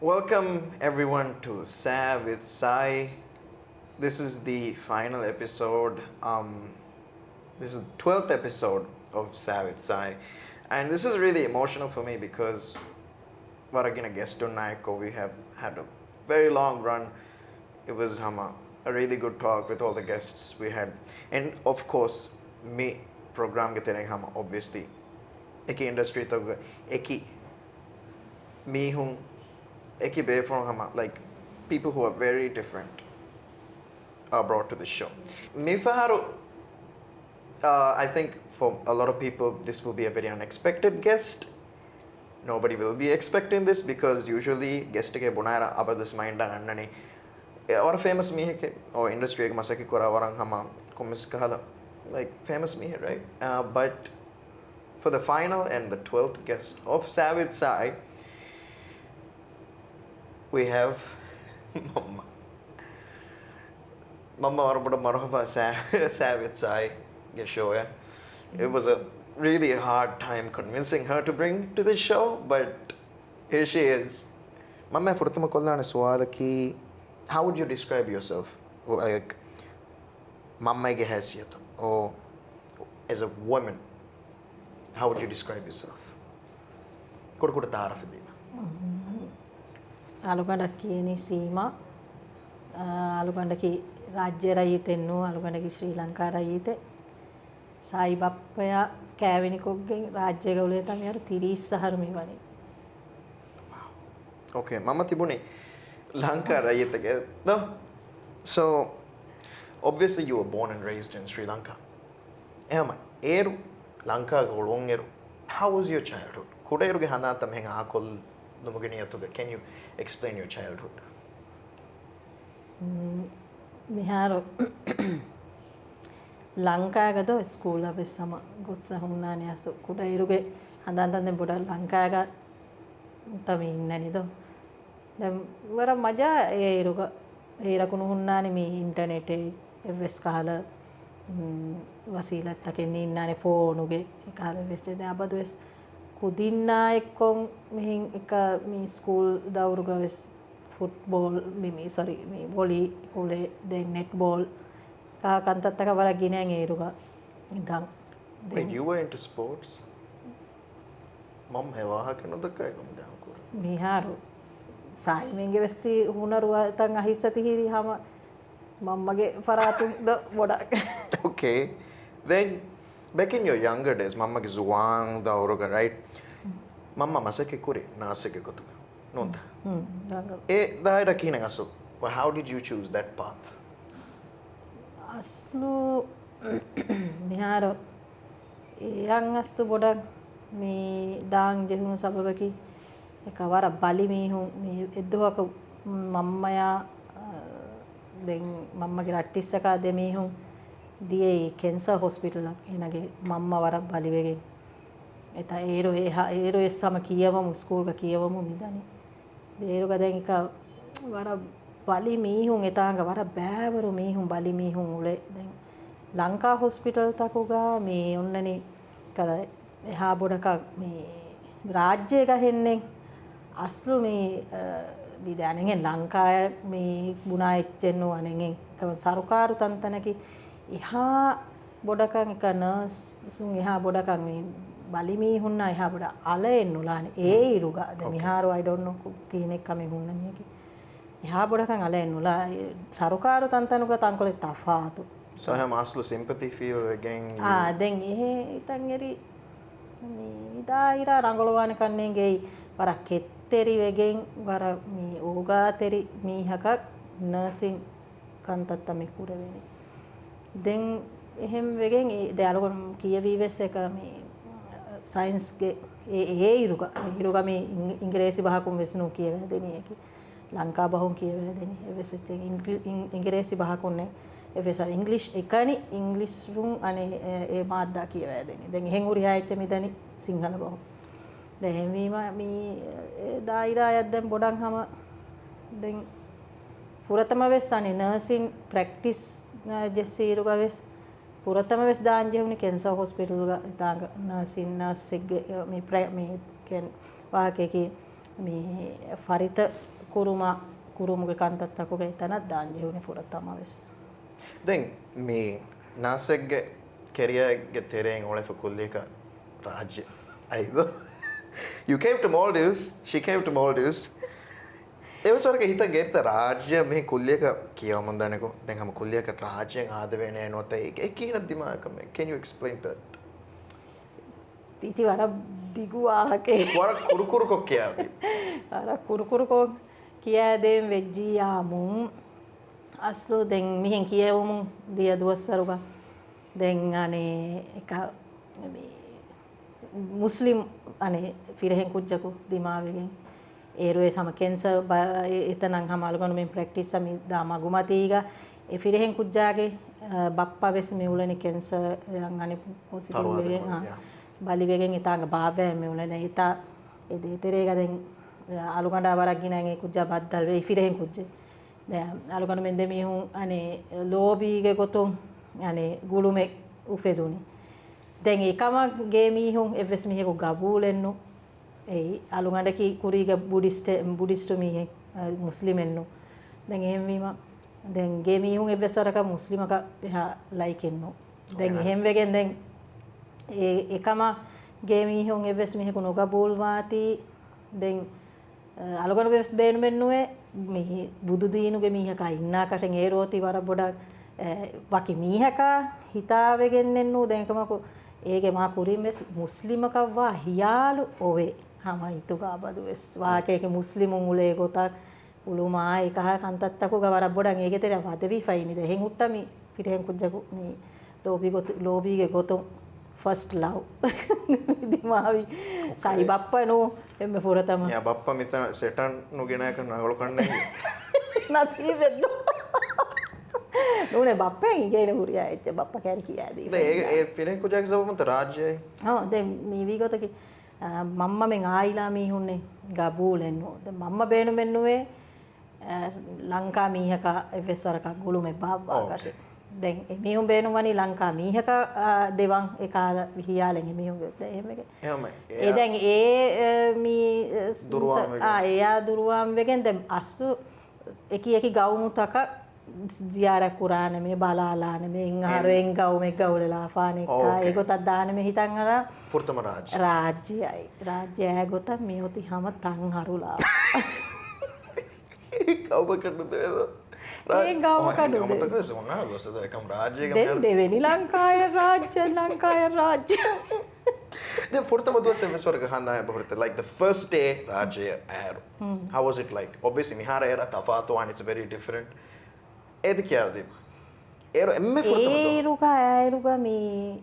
Welcome everyone to Sa with Sai. This is the final episode. This is the 12th episode of Sa with Sai. And this is really emotional for me because Varagina guest Naiko, we have had a very long run. It was a really good talk with all the guests we had. And of course, me program getting hama obviously. Eki industry to eki me hung eki be from hama like people who are very different are brought to the show. Me faharu I think for a lot of people this will be a very unexpected guest. Nobody will be expecting this because usually guest ke bunara abadus mind annani or famous me ke or industry ke masaki kora warang hama komis kahala like famous me right but for the final and the 12th guest of Savage Sai we have Mama. Mama Arbada Marhaba Savage Sai Geshoya. It was a really hard time convincing her to bring to the show, but here she is. Mama Furtuma Kolana Swalaki, how would you describe yourself? Like Mama Gehasiat or as a woman, how would you describe yourself? Kurkuta Tarafidina. අලුගඩක් කියනි සීමා අලුගඩකි රාජ්‍ය රයිතෙන්නු අලුගඩකි ශ්‍රී ලංකා රයිතේ සායි බප්පයා කෑවෙනිකොක්ගෙන් රාජ්‍ය ගෞලේ තමයි අර 30 සහරු මෙවනේ. Okay, Mama Tibuni Lanka rayitake. No. So obviously you were born and raised in Sri Lanka. Ema eru Lanka golongeru. How was your childhood? Kuderuge hanata menga akol lumugeniatuge. Can you explain your childhood? මිහාර ලංකාගද school අපේ සම ගොස්ස හුන්නානේ අස කුඩ ඉරුගේ හඳන්තන් බොඩ ලංකාග තමයි ඉන්නනිද දැන් වර මජා ඒ ඉරුග ඒ රකුණු හුන්නානේ මේ internet එවස් කහල වසීලත් තකෙන් ඉන්නානේ ෆෝනුගේ ඒ කහල වෙස් දෙ අබදවස් කුදින්නා එක්කොන් මෙහින් එක මේ ස්කූල් දවුරුග වෙස් football mimi sorry me volley kule then netball ka kantattaka wala ginen eruga idan Wait, you were into sports? Mom hewaha kenodaka ekum dan kur. miharu sai menge vesti hunaruwa tan ahissati hiri hama mammage faratu da boda Okay. Then back in your younger days, Mama ki zuwang da uruga, right? Mama masake kuri nasake gotuga. Nonta. Daira kina asu. Well, how did you choose that path? aslu miharu yang astu boda me dang jehunu sababaki ekawara bali mihun me edduwaka mammaya den mammage rattissaka de mihun diye cancer hospital enage mamma wara bali wegen eta ero essama kiyawam school ka kiyawam midani දේරු ගදෙන් එක වර බලි මීහුන් එතාංග වර බෑවරු මීහුන් බලි මීහුන් උලේ දැන් Lanka hospital තකුගා මේ ඔන්නනේ කල එහා බොඩක මේ රාජ්‍ය ගහෙන්නේ අස්ලු මේ විදානෙන් ලංකාය මේ ගුණා එච්චෙන්නු අනෙන් තම සරුකාරු තන්තනකි එහා බොඩකන් එක නර්ස් සුන් එහා බොඩකන් මේ බලිමී හුන්නා එහා බොඩ අලෙන්නුලානේ ඒ ඉරුගා ද මිහාරු I don't know කීනෙක් කමෙ හුන්නනියකි එහා බොඩකන් අලෙන්නුලා සරුකාරු තන්තනුක තංකොලේ තෆාතු So I have Aslu sympathy feel again. දැන් එහෙ ඉතින් එරි මේ ඉදායිරා රංගලවාන කන්නේ ගෙයි වර කෙත්තරි වෙගෙන් වර මේ ඕගාතරි මීහක නර්සින් කන්තත්ත මේ කුරවෙනි දැන් එහෙම වෙගෙන් ඒ දයාලුගම් කියවීවෙස් එක මේ සයින්ස් ගේ ඒ ඉරුගා මේ ඉංග්‍රීසි බහකුම් වෙස්නු කියව දෙනි එකි ලංකා බහුම් කියව දෙනි එවස් ඉංග්‍රීසි බහකුන්නේ එවස් ඉංග්ලිෂ් එකනි ඉංග්ලිෂ් රුම් අනේ ඒ මාද්දා කියව දෙනි දැන් එහෙන් උරි ආයිච්ච මිදනි සිංහල බහුම් දැන් වීම මේ දායිරායක් දැන් බොඩන් හැම දැන් පුරතම වෙස් අනේ නර්සින් ප්‍රැක්ටිස් ජෙස්සීරුගා වෙස් පුරතම වෙස් දාංජෙවුනි කැන්සර් හොස්පිටල් गा तांग नर्सिंग नर्स से मे ken वाके की මේ ෆරිත කුරුමුගේ කන්තත්තකුගේ එතනත් දාන් ජෙහුනේ ෆුරතම වෙස් දැන් මේ නාසෙක්ගේ කැරියර්ගේ තෙරෙන් ඔලෙ ෆකුල්ලියක රාජ්‍ය අයිද you came to Maldives she came to Maldives ඒ වසරක හිත ගෙත්ත රාජ්‍ය මේ කුල්ලියක කියවම දන්නකෝ දැන් හැම කුල්ලියක රාජ්‍යයෙන් ආද වෙන්නේ නොත ඒ කියන දිමාකම can you explain that තීති වර දිගුවාකේ වර කුරුකුරු කොක්කියාවි අර කුරුකුරු කොක් කියාදෙන් වෙජ්ජියාමුන් අස්ලු දැන් මිහෙන් කියවමු දිය දුවස්වරුක දැන් අනේ එක මේ මුස්ලිම් අනේ ෆිරහෙන් කුජ්ජකු දිමාවෙගෙන් ඒරුවේ සම කැන්සර් එතනන් හමාලගොන මෙන් ප්‍රැක්ටිස් සමි දාමගුමතීග ඒ ෆිරහෙන් කුජ්ජාගේ බප්පා වෙස් මෙවුලනි කැන්සර් යන් අනේ පොසිටිව් වෙගෙන් බලිවෙගෙන් ඉතාංග භාවය මෙවුලන ඉතා ඒ දෙතරේග දැන් අලුගඬා වරක් ගිනන් ඒ කුජ්ජා බද්දල් වේ ෆිරහෙන් කුජ්ජේ දැන් අලුගඬ මෙන් දෙමිහුන් අනේ ලෝබීගේ ගොතුන් අනේ ගුළුමේ උෆෙදුනි දැන් ඒකම ගේමිහුන් එවස් මිහෙකු ගබූලෙන්නු ඒ අලුගඬකි කුරීගේ බුද්දිස්ට් මිහෙ මුස්ලිමෙන්නු දැන් එහෙම වීම දැන් ගේමිහුන් එවස් වරක මුස්ලිමක එහා ලයිකෙන්නු දැන් එහෙම වෙගෙන් දැන් ඒ එකම ගේමිහුන් එවස් මිහෙකු නොගබූල් වාති දැන් අලුගඬ වෙස් බේනුමෙන්නුවේ මේ බුදු දීනුගේ මිහක ඉන්නාකටන් ඒ රෝති වර බොඩක් වකි මීහක හිතාවෙගෙන් එන්නු දැන්කමකු ඒගේ මා කුරින්වෙස් මුස්ලිමකවා හියාලු ඔවේ හමයිතුගා බදු වෙස් වාකේක මුස්ලිමුන් උලේ ගොතක් උළුමා එකහ කන්තත්තකු ගවර බොඩන් ඒගේ තෙර වදවි ෆයිනි දෙහෙන් උට්ටමි පිටහෙන් කුජ්ජකු මේ ලෝබීගේ ගොතුන් ෆස්ට් ලව් දිමාවි සයි බප්පා නෝ එම්මෙ ෆොරතම යා බප්පා මෙතන සෙටන් නුගෙනයක නගල කන්නේ නසීබෙද්ද නෝනේ බප්පෙන් ඉගෙන හුරියා එච්ච බප්පා කැරි කියාදී ඒ ෆිරහෙන් කුජාගේ සබමුත රාජ්‍යයි ඔව් දැන් මේ වීගොතකි මම්ම මෙන් ආයිලා මීහුන්නේ ගබූලෙන්නෝ දැන් මම්ම බේනු මෙන්නුවේ ලංකා මීහක එවස්වරක ගුළුමේ බාබ්බාකෂේ දැන් එමිහුන් බේනු වනි ලංකා මීහක දෙවන් එකාද විහියාලෙන් එමිහුන් එහෙම එක එහෙමයි ඒ දැන් ඒ මී එයා දුරුවාම් වෙගෙන් දැන් අස්සු එක ගවුමුතක ziyarat කුරාන මේ බලාලාන මේ ඉංහාරෙන් ගවුමෙක් ගවුලලා ෆානෙක්කා ඒකත් දාන මේ හිතන් අර ෆුර්තම රාජ්‍යය ගොත මියොති හැම තන් හරුලා කවුව කඩුද ඒ ගවුම කඩුද අමතක වෙසුණා ගොසද එකම රාජ්‍යයක දෙවෙනි ලංකාවේ රාජ්‍ය then ෆුර්තම දුවස වෙස්වර්ග හන්දාය බහුරත like the first day රාජ්‍ය air how was it like obviously mihara era tafato and it's very different ඒද කියලාද ඒරු එම්මේ ෆුර්තම ඒරුගා මේ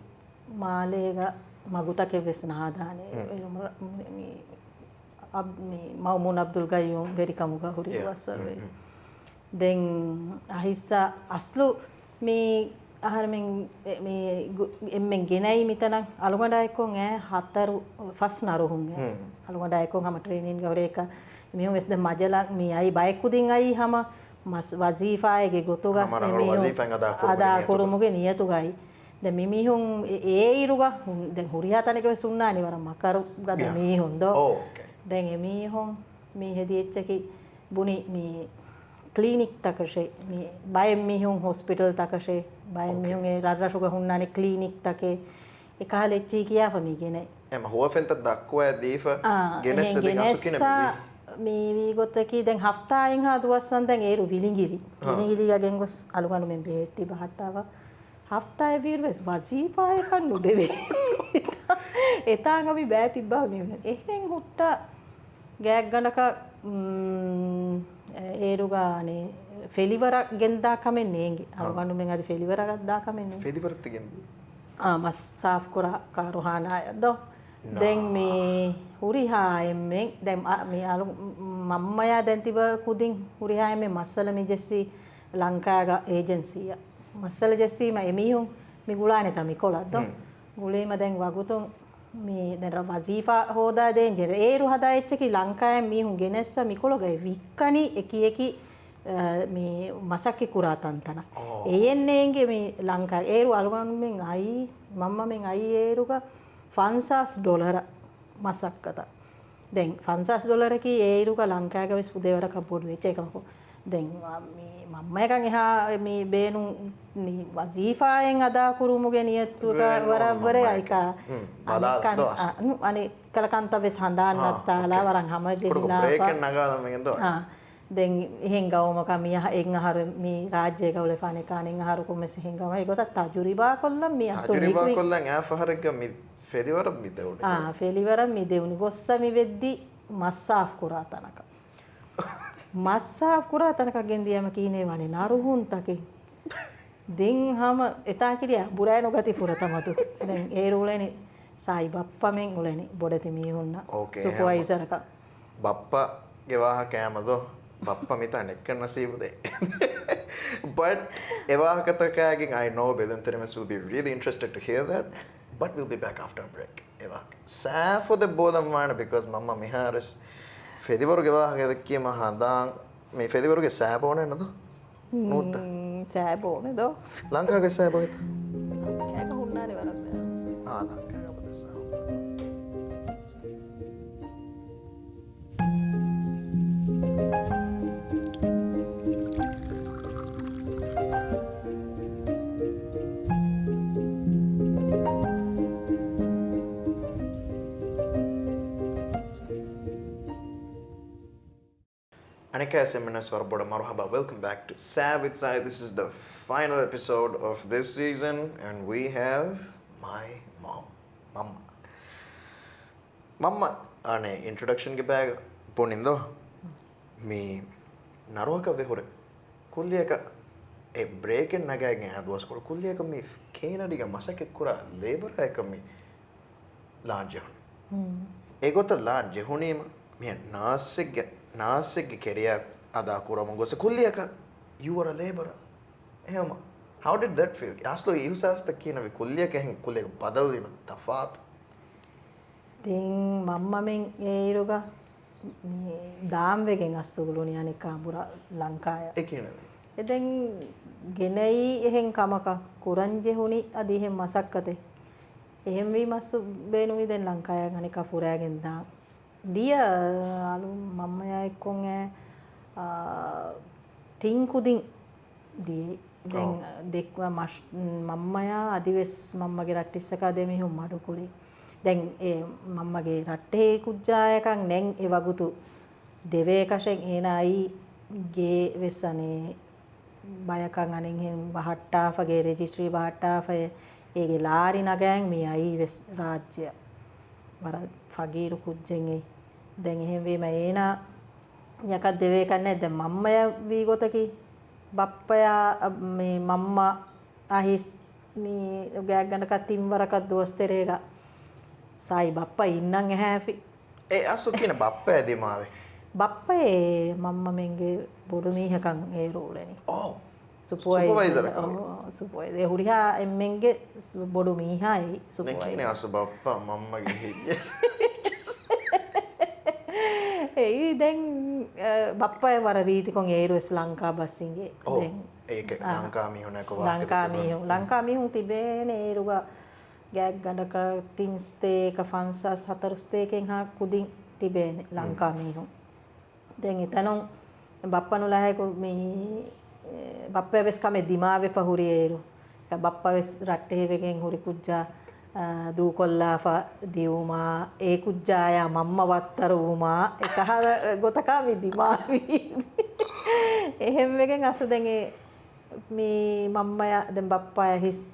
මාලේග මගුතකේ වෙස් නාදානේ මේ මවමුන් අබ්දුල් ගයුම් වෙරිකමුගා හුරි වස්සරේ දැන් අහිස්සා අස්ලු මේ ආහාරෙන් මේ එම්මෙන් ගෙනයි මිතනම් අලුගඬායකොන් ඈ හතරු ෆස් නරුහුන් අලුගඬායකොන් හැම ට්‍රේනින් ගවරේක මිහු වෙස් ද මජලා මේ අයි බයිකුදින් අයි හැම මස් වසීෆායේ ගොතුගා අදා කුරුමුගේ නියතුගයි දැන් මිමිහුන් ඒ ඉරුගා දැන් හුරියා තනක වෙසුන්නානි වර මකරු ගද මිහුන් දෝ දැන් එමිහුන් මේ හෙදිච්චකි බුනි මේ ක්ලිනික් තකෂේ මේ බයෙන් මිහුන් හොස්පිටල් තකෂේ බයෙන් මිහුන් ඒ රරසුග හුන්නානි ක්ලිනික් තකේ එකහලෙච්චි කියා ෆමිගෙන එම හොෆෙන්ත දක්වා දීෆ ගෙනස් දෙක අසු කින මේ වී ගොතකි දැන් හෆ්තායෙන් හා දුවස්සන් දැන් ඒරු විලිංගිලි යගෙන් ගොස් අලුගනු මෙන් බෙහෙට්ටි බහට්ටාව හෆ්තායේ වීරවස් වසීපාය කන්නු දෙවේ එතාංග අපි බෑ තිබ්බා මේ එහෙන් හුට්ට ගෑක් ගණක ඒරුගානේ ෆෙලිවරක් ගෙන්දා කමෙන් නේගේ අලුගනු මෙන් අද ෆෙලිවරක් දා කමෙන් නේ ෆෙලිවරත් ගෙන් මස් සාෆ් කරා කාරුහානා දෝ දැන් මේ හුරිහායෙන්ෙන් දැන් මේ අලු මම්මයා දැන් තිබ කුදින් හුරිහායෙන් මස්සල මිජස්සි ලංකාග ඒජන්සිය මස්සල ජස්සීම එමිහුන් මිගුලානේ තමි කොලද්ද ගුලේම දැන් වගුතුන් මේ දැන් වසීෆා හොදා දෙන් ජෙර ඒරු හදා එච්චකි ලංකායෙන් මිහුන් ගෙනස්ස මිකොලගේ වික්කනි එකි මේ මසක්කි කුරාතන්තන එයෙන්නේගේ මේ ලංකා ඒරු අලුගන්නුෙන් අයි මම්ම මෙන් අයි ඒරුග $500 මසක්කත දැන් $500 කි ඒ ඉරුක ලංකාවේ වෙස් පුදේවර කප්පෝඩ් වෙච්ච එකමකෝ දැන් මේ මම්ම එකන් එහා මේ බේනු වසීෆායෙන් අදා කුරුමුගේ නියත්තුක වරවර අයිකා අනේ කලකන්ත වෙස් හඳාන්නත් තාලා වරන් හැම දෙහිලා බ්‍රේක් එක නගාලා මගෙන් දෝ දැන් එහෙන් ගවම කමිය එන් අහර මේ රාජ්‍ය ගවල ෆානේ කාණෙන් අහර කොමෙස් එහෙන් ගම ඒකත් තජුරිබා කොල්ලම් මේ අජුරිබා කොල්ලන් ආ ෆහරක මි ෆෙරිවර මිදෙවුනේ ෆෙලිවර මිදෙවුනි ගොස්සමි වෙද්දි මස්සාෆ් කුරා තනක මස්සාෆ් කුරා තනක ගෙන්දියම කීනේ වනේ නරුහුන් තකේ දෙන් හැම එතා කිරියා බුරායනෝ ගති පුරතමතු දැන් ඒ රෝලේනේ සායි බප්පා මෙන් උලේනේ බොඩති මීහුන්න සුපර්වයිසර් එක බප්පා ගෙවාහ කෑමදෝ බප්පා මිතන් එක්ක නසීබුදේ but evahakatakaagin I know Bedunterimas will be really interested to hear that but we'll be back after a break evak sa for the bodam mana because mamma miharis fedivaru gewahage dekkiya mahadan me fedivaru ge sa bone nado nutta sa bone do lanka ge sa bone kaya hunnare warak lanka Anika SMNS Warboda Marhaba. Welcome back to Sav with Sai. This is the final episode of this season and we have my mom. Mama ane introduction ge bag ponindo me naroka vehore kulliyaka e break en nagagen adwas kor kulliyaka me kena diga masake kura labor එක me laanje e gota laanje hunima me naasegge keriya ada kurama gose kulliyaka you were a laborer ehama how did that feel aslo usasta kinawe kulliyaka hen kulliyaka badal wima tafat තින් මම්මමෙන් ඒ ඉරුග මේ දාම්වෙගෙන් අස්සුගලුනි අනික අඹුර ලංකාය ඒ කියන්නේ එදෙන් ගෙනයි එහෙන් කමක කුරංජෙ හුනි අදි එහෙන් මසක්කතේ එහෙන් වී මස්සු බේනුවි දැන් ලංකාය අනික ෆුරෑගෙන් දා දිය අලු මම්මයා එක්කොන් තින් කුදින් දී දැන් දෙක්ව මම්මයා අදිවෙස් මම්මගේ රට්ටිස්සක දෙමි හුම් මඩු කුලි දැන් ඒ මම්මගේ රට්ටේ කුජ්ජායකන් නැන් ඒ වගුතු දෙවේ කෂෙන් එනයි ගේ වෙස්සනේ බයකන් අනෙන් හෙන් බහට්ටාෆගේ රෙජිස්ට්‍රි බහට්ටාෆය ඒගේ ලාරි නගයන් මේ අයි වෙස් රාජ්‍ය වර ෆගීරු කුජ්ජෙන් ඒ දැන් එහෙම වීම එනා යකක් දෙවේ කන්නේ දැන් මම්මය වී ගොතකි බප්පයා මේ මම්මා අහිස් මේ ගෑක් ගන්නක තිම්වරක දොස්තරේග සායි බප්පා ඉන්නන් ඇහැෆි ඒ අසු කියන බප්පා දිමාවේ බප්පේ මම්ම මෙන්ගේ බොඩු මීහකන් ඒ රෝලෙනි ඔව් සුපර්වයිසර් සුපර්වයිසර් ඒ හුරිහා එම්මෙන්ගේ බොඩු මීහායි සුපර්වයිසර් නේ අසු බප්පා මම්මගේ හිජ්ජස් ඒ දැන් බප්පා වර රීතිකොන් ඒරුස් ලංකා බස්සින්ගේ දැන් ඒක ලංකා මිහුනක ලංකා මිහුන් තිබේනේ ඒරුග ගෑක් ගඩක තින්ස්තේක ෆන්සස් හතරස්තේකෙන් හා කුදින් තිබේනේ ලංකා මිහුන් දැන් එතනොන් බප්පනු ලහයක මේ බප්පා වෙස් කමේ දිමාවේ පහුරියේරු බප්පා වෙස් රට්ටේ වෙගෙන් හුරි කුජ්ජා දූ කොල්ලාෆා දියුමා ඒ කුජ්ජාය මම්ම වත්තර වුමා එකහ ගොතකා මේ දිමාවි එහෙම වෙගෙන් අසු දැන් මේ මම්මය දැන් බප්පා හිස්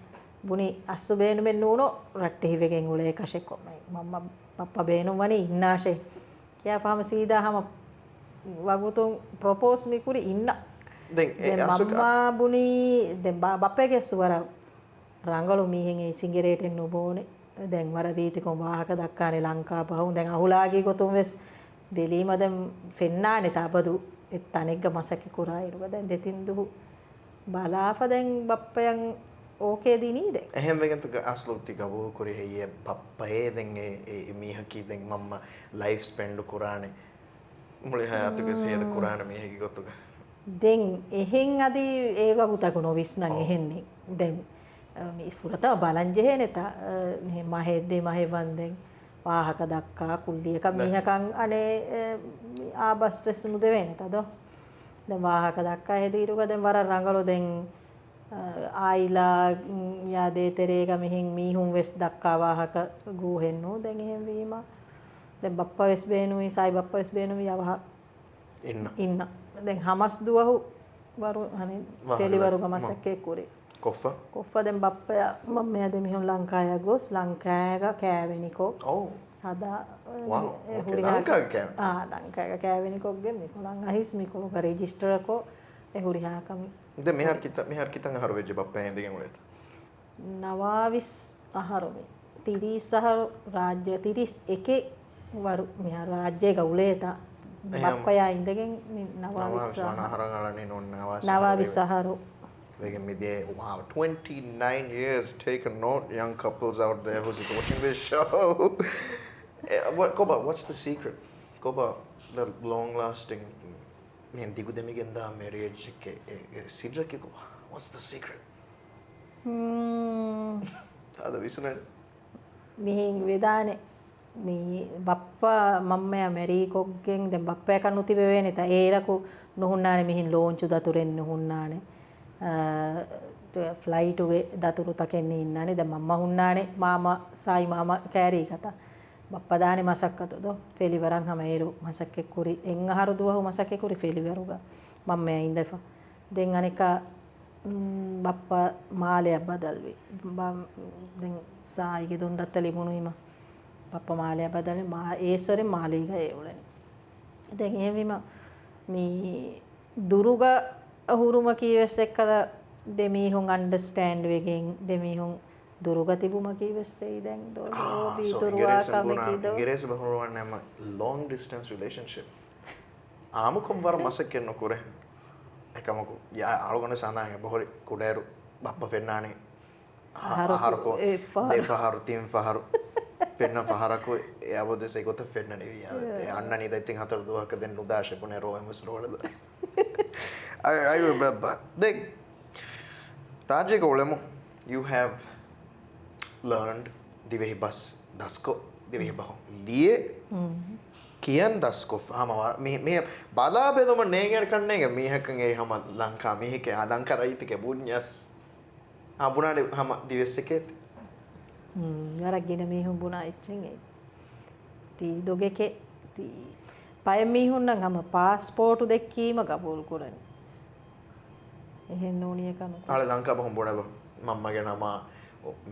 බුනි අස්සු බේනු මෙන් නූනෝ රට්ටේ වෙගෙන් උලේ කෂෙක් කොමයි මම්ම පප්පා බේනු වනි ඉන්නාෂේ කියා පහම සීදා හැම වගුතුන් ප්‍රොපෝස් මිකුරි ඉන්න දැන් මම්මා බුනි දැන් බප්පගේ සුවර රංගලු මීහෙන් ඒ සිංගරේටෙන් නොබෝනේ දැන් වර රීතිකොම් වාහක දක්කානේ ලංකා පහුන් දැන් අහුලාගේ ගොතුම් වෙස් බෙලීම දැන් ෆෙන්නානේ තාබදු එත් අනෙක්ග මසකි කුරා ඉරුව දැන් දෙතින් දුහු බලාප දැන් බප්පයන් ඕකේ දිනීද එහෙම වෙගන්ත අස්ලොක්ති ගබෝ කුරේ හේ පප්පයේ දැන් ඒ මීහකි දැන් මම්ම ලයිෆ් ස්පෙන්ඩ් කුරානේ මුලේ හයතුක සේද කුරාන මීහකි ගොතුක දැන් එහෙන් අදී ඒ වගුතක නොවිස් නම් එහෙන්නේ දැන් මේ පුරත බලංජේ නෙත මේ මහෙද්දේ මහෙවන් දැන් වාහක දක්කා කුල්ලියක මීහකන් අනේ ආබස් වෙස්සුණු දෙවෙන තද දැන් වාහක දක්කා හෙදීරුක දැන් වර රංගලෝ දැන් ආයිලා යාදේ තෙරේක මිහින් මීහුන් වෙස් දක්කා වාහක ගූහෙන්නු දැන් එහෙම වීම දැන් බප්පා වෙස් බේනුයි සයි බප්පා වෙස් බේනුයි යවහ ඉන්න දැන් හමස් දුවහු වරු අනේ තෙලිවරු ගමසක්කේ කුරේ කොෆ්ෆ දැන් බප්පා මම්මයා දෙ මිහුන් ලංකාය ගොස් ලංකායක කෑවෙනිකෝ ඔව් හදා ලංකායක කෑවෙනිකොක්ගෙන් මිකොලන් අහිස් මිකොලක රෙජිස්ටරකෝ එහුරිහා කමි දැන් මෙහර කිතන් අහර වෙජ්ජ බප්පා එන්දගෙන් උලේත නවාවිස් අහරොමි 30 අහර රාජ්‍ය 31 වරු මෙහා රාජ්‍යයක උලේත බප්පයා ඉඳගෙන නවාවිස් අහරන් අලනේ non නවාවිස් අහරෝ wow, 29 years. Take a note, young couples out there who's watching this show. Koba, what's the secret? Koba, the long-lasting marriage. Koba, what's the secret? Ada visana. Mihin vedane mi bappa mammaya meri kokgen den bappa kanuti bevene ta eraku nuhunnane mihin launch daturen nuhunnane flight උගේ දතුරු තකෙන්නේ ඉන්නනේ දැන් මම්මා හුන්නානේ මාමා සායි මාමා කෑරී කතා බප්පා දානේ මසක්කතොද ෆෙලිවරන් හැමේරු මසක්කේ කුරි එන් අහරු දුවහු මසක්කේ කුරි ෆෙලිවරුගා මම්මයා ඉඳපා දැන් අනික බප්පා මාලය බදල්වි දැන් සායිගේ දුන් දත්තලි මුණුයිම බප්පා මාලය බදල්වි මා ඒසොරේ මාලීගා ඒ උලනේ දැන් එහෙම මේ දුරුගා අහුරුම කීවෙස් එක්කද දෙමීහුන් අන්ඩර්ස්ටෑන්ඩ් වෙගෙන් දෙමීහුන් දුරුග තිබුම කීවෙස්සෙයි දැන් දෝබී දුරුවා කමිකිද ඉංග්‍රීසි බහුරුවන් නැම long distance relationship ආමුකම් වර මසකෙන්න කුරේ එකමකු යා අලගොන සඳහන් බහොරි කුඩේරු බප්පා ෆෙන්නානේ ආහාරකෝ දෙෆහරු තින් ෆහරු ෆෙන්න ෆහරකෝ යවදෙසේ ගොත ෆෙන්න නෙවිය අන්නනි දැන් හතර දුවක දෙන්න උදාශ පුනේ රෝෙමස් රෝඩද I remember. Rajyaka ulemu, you have learned divehi bus dasko divehi baho liye kiyan dasko hama me bala bedoma neger kannege mehakan e hama lanka mehike alanka raitike bunyas abunade hama diveseket yaragina mehun buna echen e ti dogeke ti pay mehun nan hama passport dekkima kabul kurani එහෙන් නෝනිය කන ආල ලංකා බහුම් බොඩ මම්මගේ නම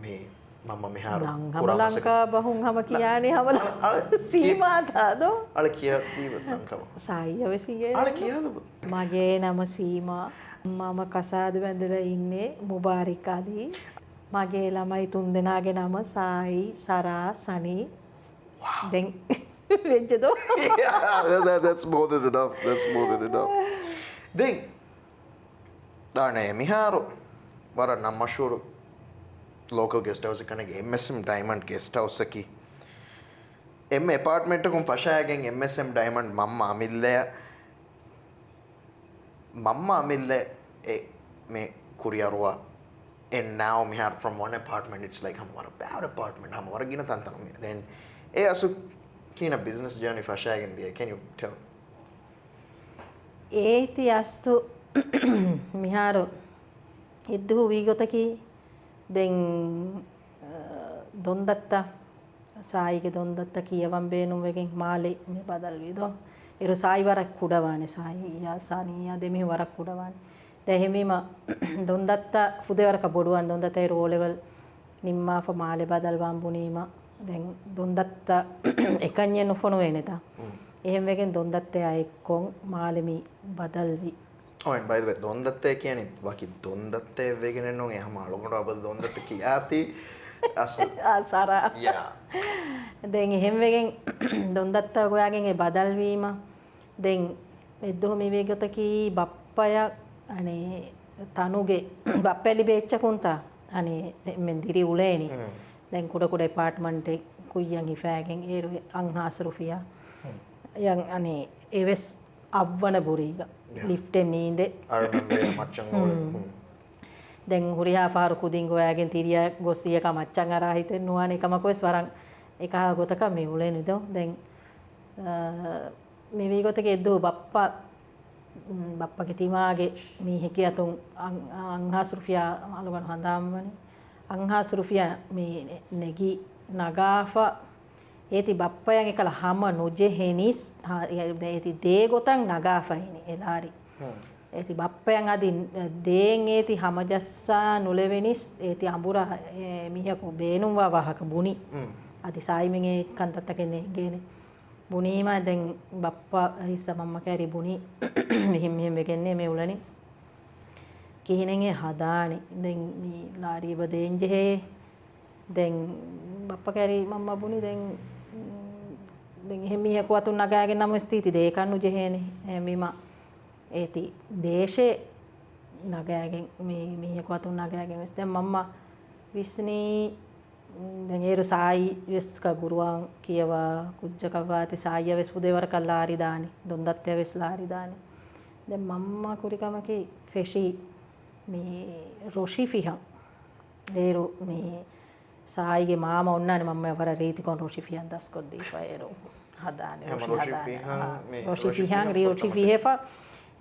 මේ මම්ම මෙහාරු ලංකා බහුම් හැම කියානේ හැම සීමා තාදෝ ආල කියලා දීවත් ලංකා සායිය වෙසිගේ ආල කියලාද මගේ නම සීමා මම කසාද බැඳලා ඉන්නේ මුබාරිකාදී මගේ ළමයි තුන් දෙනාගේ නම සායි සරා සනි දැන් වෙච්චද that's more than enough දැන් දානේ මිහාරු වර නම් මෂූරු local guest house එකනගේ MSM Diamond guest house එකි එම් apartment එකකුම් ෆෂායගෙන් MSM Diamond මම්මා අමිල්ල මේ කුරියරුවා and now මිහාරු from one apartment it's like හම වර bad apartment හම වර ගින තන්තන then ඒ අසු කියන business journey ෆෂායගෙන් දිය can you tell ඒති අස්තු මිහාරු ඉද්දු වීගොතකි දැන් දොන්දත්ත සායිගේ දොන්දත්ත කියවන් බේනුම් එකෙන් මාලේ මේ බදල් වීදෝ ඉරු සායි වරක් කුඩවානේ සායි යා සානියා දෙමි වරක් කුඩවානේ දැන් එහෙමම දොන්දත්ත ෆුදේ වරක බොඩුවන් දොන්දත්තේ රෝ ලෙවල් නිම්මාෆ මාලේ බදල් වම්බුනීම දැන් දොන්දත්ත එකඤ්ඤ නොෆොන වෙනතා එහෙම වෙගෙන් දොන්දත්තේ අයෙක්කොන් මාලෙමි බදල්වි Oh, and by the way, Dondatte කියන්නේ වකි Dondatte වෙගෙන නෝ එහම අලුකට අපද Dondatte කියාති සරා yeah දැන් එහෙම වෙගෙන් Dondatte ඔයාගෙන් ඒ බදල් වීම දැන් එද්දෝ මේ වේගතකි බප්පය අනේ තනුගේ බප්පැලි බේච්ච කුන්තා අනේ මෙන් දිරි උලේනි දැන් කුඩ කුඩ ඇපාර්ට්මන්ට් එක කුයන් හිෆෑගෙන් ඒ අංහාස රුෆියා යන් අනේ එවස් අවවන බුරීග ලිෆ්ට් නීන්දේ අරනම්බේ මච්චන් ඕනේ දැන් හුරියා පාරු කුදින් ගෝයාගෙන් තිරියා ගොස්සිය ක මච්චන් අරා හිතෙන් නුවානේ කම කොස් වරන් එක ගොතක මේ උලෙන් විදෝ දැන් මේ වී ගොතක එද්දෝ බප්පගේ තිමාගේ මේ හිකේ අතුන් අංහාස් රුපියා අලුගන් හඳාම්වනේ අංහාස් රුපියා මේ නෙගි නගාෆා ඒති බප්පයන් එකල හැම නොජෙහෙනිස් ඒති දේ ගොතන් නගාෆයිනි එලාරි ඒති බප්පයන් අදි දේන් ඒති හැමජස්සා නුලෙවෙනිස් ඒති අඹුරා මිහකු බේනුම්වා වහක බුනි අදි සායිමින් ඒ කන්තත්ත කෙනේ ගේනේ බුනීම දැන් බප්පා හිස්ස මම්ම කැරි බුනි මෙහිම මෙහෙම වෙන්නේ මේ උලනේ කිහිනෙන් හදානි දැන් මේ ලාරිය බදෙන් ජෙහේ දැන් බප්පා කැරි මම්ම බුනි දැන් එහෙම මිහකු අතුන් නගාගෙන නම් ස්ථಿತಿ දෙකන්නු ජෙහේනේ මිම ඒති දේශේ නගාගෙන මේ මිහකු අතුන් නගාගෙන දැන් මම්ම විස්නී දැන් ඒරු සායි වෙස්ක ගුරුවන් කියවා කුජ්ජකවාති සාය වෙස් පුදේවර කල්ලාරි දානි දොන්දත්ය වෙස් ලාරි දානි දැන් මම්මා කුරිකමකි ෆෙෂි මේ රොෂි ෆිහන් ඒරු මේ සායිගේ මාමා ඔන්නානේ මම්ම වර රීතිකොන් රොෂි ෆිහන් දස්කොත් දීපා ඒරු හදානේ රොෂි ෆිහන් රොෂි ෆිහෙෆා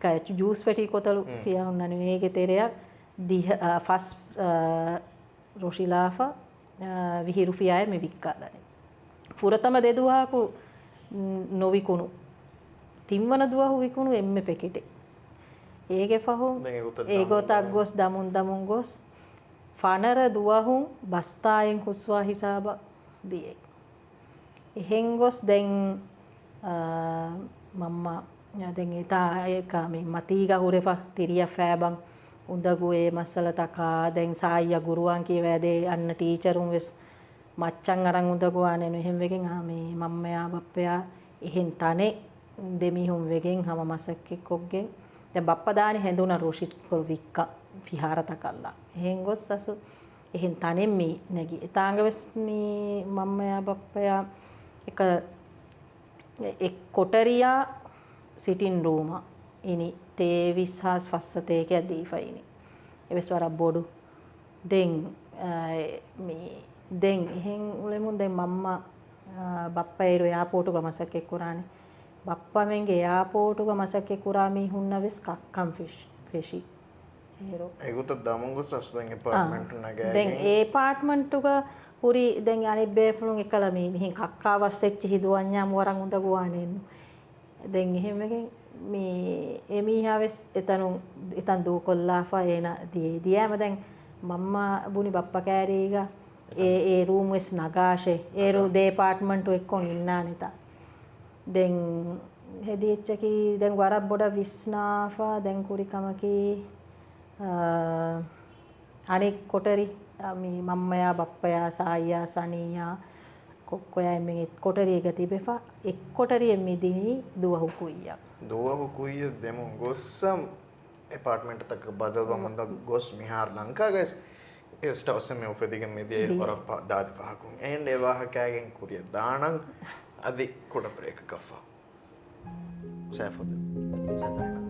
කය ජූස් පැටි කොතලු කියා ඔන්නානේ මේකේ තෙරයක් දිහ ෆස් රොෂිලාෆා විහිරුෆියාය මේ වික්කාලනේ පුරතම දෙදුවාකු නොවිකුණු තිම්වන දුවහු විකුණු එම්මෙ පෙකෙටේ ඒගේ ෆහු ඒගොතක් ගොස් දමුන් ගොස් ෆනර දුවහුන් බස්තායෙන් හුස්වා හිසාබ දියේ එහෙන් ගොස් දැන් මම්මා දැන් ඒතා ඒක මේ මතීගා හුරෙෆා තිරිය ෆෑබන් උඳගුවේ මස්සල තකා දැන් සායිය ගුරුවන් කියවැදේ අන්න ටීචරුන් වෙස් මච්චන් අරන් උඳගුවානේ එහෙම වෙගෙන් මේ මම්මයා බප්පයා එහෙන් තනේ දෙමිහුම් වෙගෙන් හැම මසක් එක්කොගෙන් දැන් බප්පා දානේ හැඳුන රෝෂිත් කොල් වික්ක විහාරතකල්ලා එහෙන් ගොස් අසු එහෙන් තනේ මේ නැගි තාංග වෙස් මේ මම්මයා බප්පයා එක කොටරියා සිටින් රූම ඉනි තේ විශ්වාස ෆස්සතේ කිය දීෆයිනි එවස් වර බොඩු දෙන් මේ දෙන් එහෙන් උලෙමුන් දැන් මම්මා බප්පා ඒරු යාපෝටු ගමසක් එක්කුරානේ බප්පා මෙන්ගේ යාපෝටු ගමසක් එක්කුරා මී හුන්න වෙස් කක්කම් ෆිෂි ඒරු ඒකට දමුංගුස් අස්බෙන් එපාර්ට්මන්ට් නගෑ දැන් ඒ එපාර්ට්මන්ට් එක පුරි දැන් අනිත් බේෆලුන් එකල මේ මිහින් කක්කාවස් එච්ච හිදුවන්යාම වරන් උඳගුවානේ දැන් එහෙම එකෙන් මේ එමීහාවෙස් එතන් දූ කොල්ලාෆා එන දියෑම දැන් මම්මා බුනි බප්පා කෑරීගා ඒ රූම් වෙස් නගාෂේ ඒරු දෙපාර්ට්මන්ට් එක්කොන් ඉන්නානෙතා දැන් හෙදිච්චකි දැන් වරක් බොඩ විස්නාෆා දැන් කුරිකමකි අනෙක් කොටරි මේ මම්මයා බප්පයා සායියා සනීයා කොක්කොයා එම්මෙන් කොටරි එක තිබෙෆා එක් කොටරි එම්මිදිනි දුවහු කුයියා දුවහු කුයිය දෙමු ගොස්සම් එපාර්ට්මන්ට් තක බදල්වා මන්ද ගොස් මිහාර ලංකා ගස් එස්ට ඔසම උපදිග මෙදී වර දාති පහකුන් එන්ඩ එවාහකෑගෙන් කුරිය දානං අධි කොට ප්‍රේක කෆා සෑෆොද සැතරන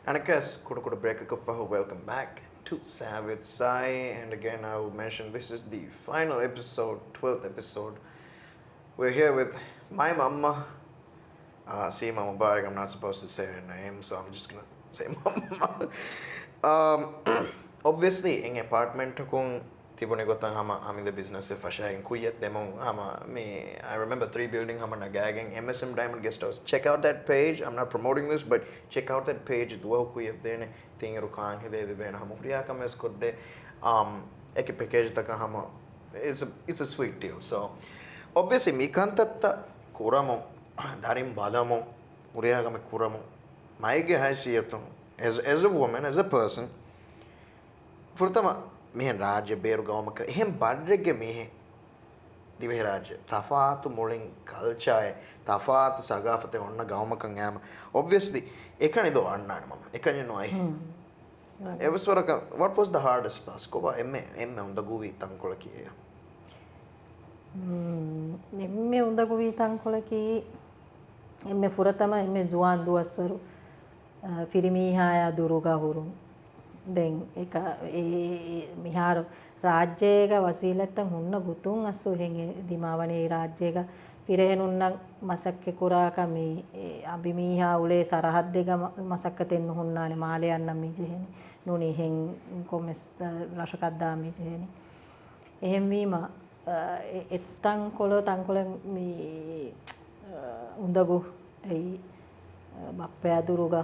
Anakas Kuda break a welcome back to Savage Sai, and again I will mention this is the final episode, 12th episode. We're here with my mama. See Mama Barak, I'm not supposed to say her name, so I'm just gonna say Mama. Obviously in apartment kung tibone gotang hama the business if fashaing kuyet demo hama me I remember 3 building hama nagagang MSM Diamond Guest House. Check out that page. I'm not promoting this, but check out that page. Duo kuyet dene tingeru kan hide de bena hama priya kames kodde ek package taka hama it's a sweet deal. So obviously mi kantatta kuramo darim badamo priya kame kuramo maige haisiyatum as a woman, as a person furtama මෙහෙන් රාජ්‍ය බේරු ගවමක එහෙන් බඩරෙගේ මෙහෙ දිවේ රාජ්‍ය තෆාතු මොලින් කල්චාය තෆාතු සගාෆතේ ඔන්න ගවමකන් යාම obviously එකනේ දෝ අන්නානේ මම එකනේ නොයි එවස්වරක what was the hardest part කොබ එම්මෙ උඳගුවී තංකොළ කියේ එම්මෙ උඳගුවී තංකොළකි එම්මෙ ෆුරතම එම්මෙ ජුවාන් දුවස්සරු ෆිරිමීහායා දුරුගහුරුන් දැන් එක ඒ මිහාර රාජ්‍යයක වසීලත්තන් හුන්න ගුතුන් අස්සු හෙන් දිමාවනේ රාජ්‍යයක පිරහෙනුන්නම් මසක්කෙ කුරාකමි අබිමීහා උලේ සරහත් දෙක මසක්ක තෙන්න හුන්නානේ මාලයන්නම් මිජෙහෙනි නුනි හෙන් කොමස් රශකද්දාමි ජෙහෙනි එහෙම වීම එත්තන් කොළ තංකොළ මේ උඳගු ඒ බප්පයා දුරුග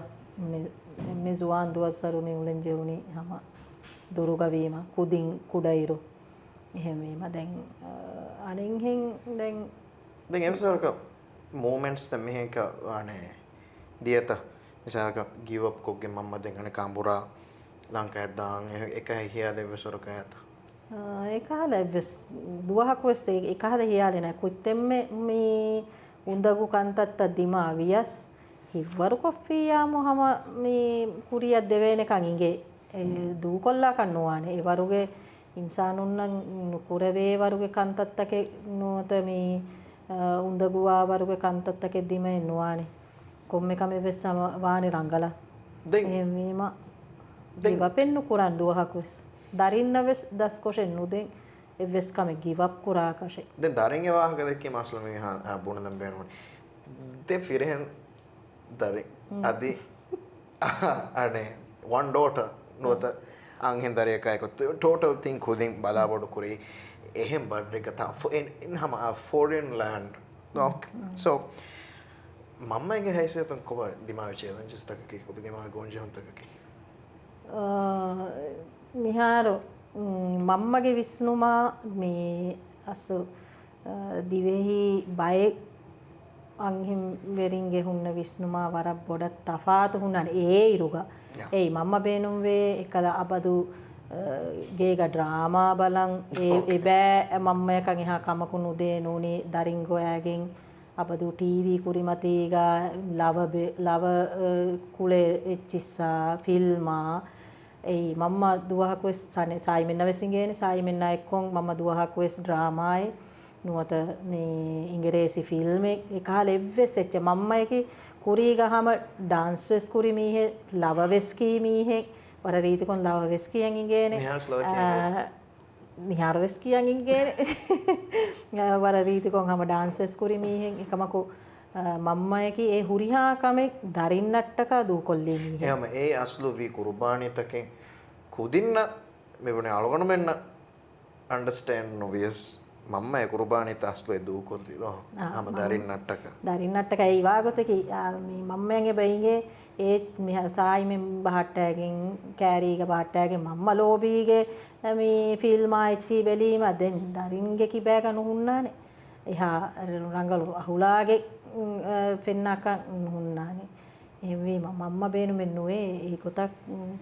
මේ ජුවාන් දුවස්සරුනේ උලෙන් ජෙවුනි හැම දුරුග වීම කුදින් කුඩයිරු එහෙම වීම දැන් අනින් හෙන් දැන් එවස්වරක moments දැන් මෙහෙක අනේ දියත මිසාක give up කොග්ගේ මම්ම දැන් අනේ කාම්බුරා ලංකාවේ දාන් එක හියා දෙවස්වරක යත ඒකාල දුවහක් වෙස් ඒකහද හියාලේ නැ කුත්තෙම්මේ මේ උඳගු කන්තත්ත දිමා වියස් හිවරු කොෆියා මොහම මේ කුරිය දෙවේනකන් ඉගේ දූ කොල්ලා කන්නවානේ ඒ වරුගේ ඉන්සානුන්නම් නුකුරවේ වරුගේ කන්තත්තකේ නොත මේ උඳගුවා වරුගේ කන්තත්තකේ දිම එන්නවානේ කොම්මේ කමේ වෙස්සම වානේ රංගලා එහෙම වීම දෙවපෙන්නු කුරන් දුවහක් වෙස් දරින්න වෙස් දස් කොෂෙන් නුදෙන් එවස් කමේ give up කුරා කෂේ දැන් දරින්ගේ වාහක දෙකේ මාස්ලම බුණ දම් බේනවනේ දෙ ෆිරෙන් දරි අදි අනේ one daughter නොත අංහෙන් දරියකයිකොත් total thing කුදින් බලාබොඩු කුරේ එහෙම් බඩ් එක තා in hama foreign land okay so මම්මගේ හැයිසියතන් කොබ දිමාවේ challenges තකකේ කොබ දිමාවේ ගොන්ජහන් තකකේ මිහාරෝ මම්මගේ විස්නුමා මේ අස දිවෙහි බය අංහිම් වෙරින්ගේ හුන්න විස්නුමා වරක් බොඩත් තෆාත හුන්නන ඒ ඉරුග ඒ මම්ම බේනුම් වේ එකල අබදු ගේග ඩ්‍රාමා බලන් ඒ බෑ මම්ම එකන් එහා කමකුණු දේ නෝනේ දරින්ගොයාගෙන් අපදු ටීවී කුරිමතීගා ලව කුලේ එච්චිස්සා ෆිල්මා ඒ මම්ම දුවහක් වෙස් සනේ සායිමෙන්න වෙසින්ගේනේ සායිමෙන්න එක්කොන් මම්ම දුවහක් වෙස් ඩ්‍රාමායි නුවත මේ ඉංග්‍රීසි ෆිල්ම් එක කාලෙව්වෙස් එච්ච මම්ම එකි කුරී ගහම ඩාන්ස් වෙස් කුරි මීහෙ ලව වෙස් කී මීහෙ වර රීතිකොන් ලව වෙස් කියන් ඉංගේනේ නිහාර වෙස් කියන් ඉංගේනේ වර රීතිකොන් හැම ඩාන්ස් වෙස් කුරි මීහෙන් එකමකු මම්ම එකි ඒ හුරිහා කමෙක් දරින්නට්ටක දූ කොල්ලේ මීහෙ එහෙම ඒ අස්ලු වී කුර්බානිතකේ කුදින්න මෙවනේ අලගොන මෙන්න understand novious මම්ම ඒ කුර්බානිත අස්ලු දූ කොල්ලි දෝ හැම දරින්නට්ටක ඒ වාගතකි මේ මම්මයන්ගේ බයිගේ ඒ මිහ සායිමෙන් බහට්ටයගෙන් කෑරීග බහට්ටයගෙන් මම්ම ලෝබීගේ මේ ෆිල්ම් ආච්චි බැලීම දැන් දරින්ගේ කිබෑග නුහුන්නානේ එහා රංගලු අහුලාගේ ෆෙන්නක නුහුන්නානේ එහේ මම්ම බේනු මෙන්නුවේ ඒ කොටක්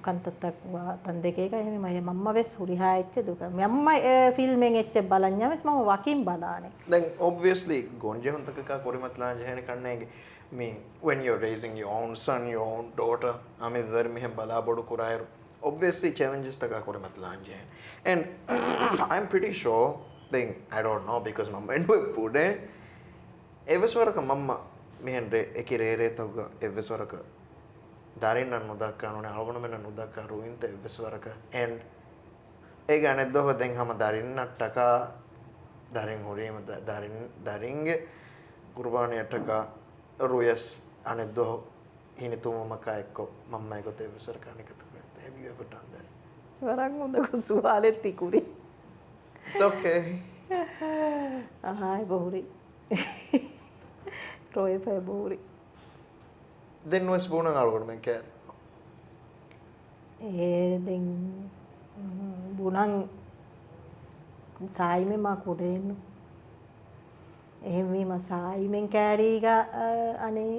කන්තත්තක් තන් දෙකේක එහෙම මම්ම වෙස් හුරිහා එච්ච දුක මම්ම ෆිල්ම් එකෙන් එච්ච බලන්නාමස් මම වකින් බලානේ දැන් obviously ගොන්ජේ හොන්තක කොරිමත්ලා ජහන කන්නේගේ me when you're raising your own son your own daughter ame dharmi hem bala bodu kurairu obviously challenges taka korematla anje and I'm pretty sure thing I don't know because mamma endu pude eveswaraka mamma mehenre ekirere toga eveswaraka darin nan nodakka none algonu men nodakka ruinte eveswaraka and ege aneddo den hama darin nattaka darin horima daringe qurbani attaka ruyas aneddo hinituma ekko mamma egote eveswaraka anikatu have you ever done that වරක් හොඳ සුවාලෙත් තිකුරි it's okay ආයි බොහුරි රොය පය බොහුරි then was born algonu men ke දැන් බුණන් සායිමේ මා කුඩේනු එහෙම වීම සායිමෙන් කෑරීගා අනේ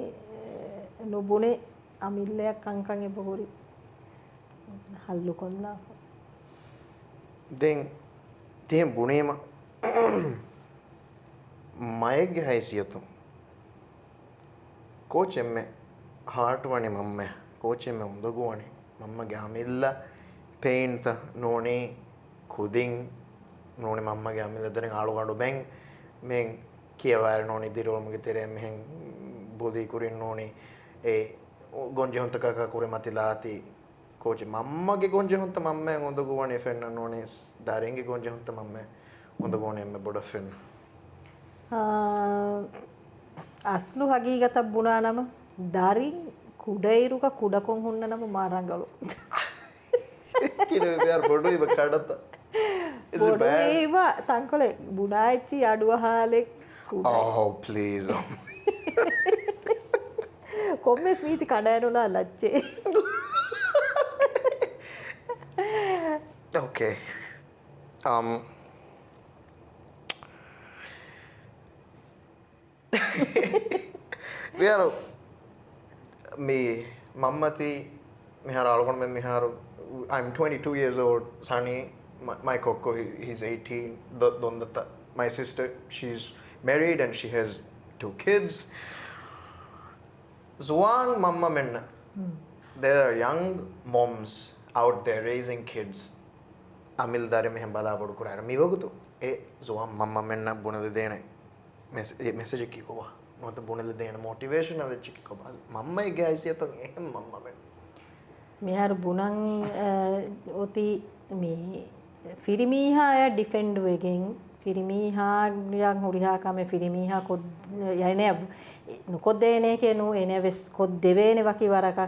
නුබුනේ අමිල්ලයක් අංකන් එබහුරි හල්ලු කොල්ලා then තියෙන් බුණේම මයගේ හැසියතු ಕೋಚ್ ಎಮ್ಮೆ ಹಾರ್ಟ್ ವಣಿ ಮಮ್ಮೆ ಕೋಚ್ ಎಮ್ಮೆ ಉಂದಗುವಣಿ මම්මගේ අමිල්ල පේන්ත නෝනේ කුදින් නෝනේ මම්මගේ අමිල්ල දරෙන් ආලු ගඩු බැං මෙන් කියවාර නෝනේ දිරෝමගේ තෙරෙන් මෙහෙන් බෝධි කුරින් නෝනේ ඒ ගොන්ජේ හොන්ත කක කුරේ මතිලාති කෝචි මම්මගේ ගොන්ජේ හොන්ත මම්මෙන් හොඳ ගෝවනේ ෆෙන්න නෝනේ දාරෙන්ගේ ගොන්ජේ හොන්ත මම්මෙන් හොඳ ගෝනේ එම්මේ බොඩ ෆෙන්න අස්ලු හගීගත බුණා නම දරින් කුඩයිරුක කුඩකොන් හුන්න නම මාරංගලු කිනේ යාර බොඩු ඉබ කඩත බොඩු ඒවා තංකොලේ බුණාච්චි අඩුවහාලෙක් oh please කොම්මස් මීති කඩයනුලා ලච්චේ okay විහාර මේ මම්මති මිහාර අලුගොන් මෙ මිහාර I'm 22 years old Sunny my Coco he's 18 Dondata my sister she's married and she has 2 kids Zuang mamma menna there are young moms out there raising kids amil dare mehem bala bodu kurara mi wagutu e Zuang mamma menna bunada dene message ki kowa නොත බුණල දෙන motivational චික කොබ මම්මයි ගයිසිය තන් එහෙම මම්ම වෙන මෙහර බුණන් ඔති මේ ෆිරිමීහා ය defend වෙගෙන් ෆිරිමීහා යන් හුරිහා කම ෆිරිමීහා කොත් යන්නේ නොකොදේනේ කෙනු එනේ වෙස් කොත් දෙවේනේ වකි වරක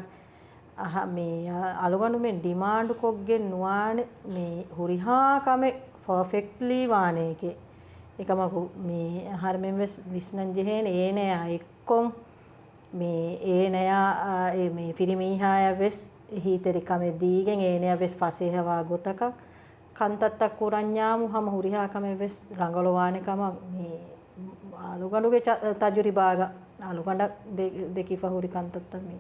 අහ මේ අලුගනු මෙන් ඩිමාන්ඩ් කොග්ගෙන් නුවානේ මේ හුරිහා කම පර්ෆෙක්ට්ලි වානේකේ එකමකු මේ හරමෙන් විස්නන් ජෙහෙන ඒනයා එක්කොන් මේ ඒනයා මේ පිරිමීහාය වෙස් හීතරිකම දීගෙන් ඒනයා වෙස් පසේහවා ගොතක කන්තත්තක් කුරඤ්ඤාමු හම හුරිහාකම වෙස් රංගලවානකම මේ ආලුගඬුගේ තජුරි බාග ආලුගඬ දෙකි ෆහුරි කන්තත්ත මේ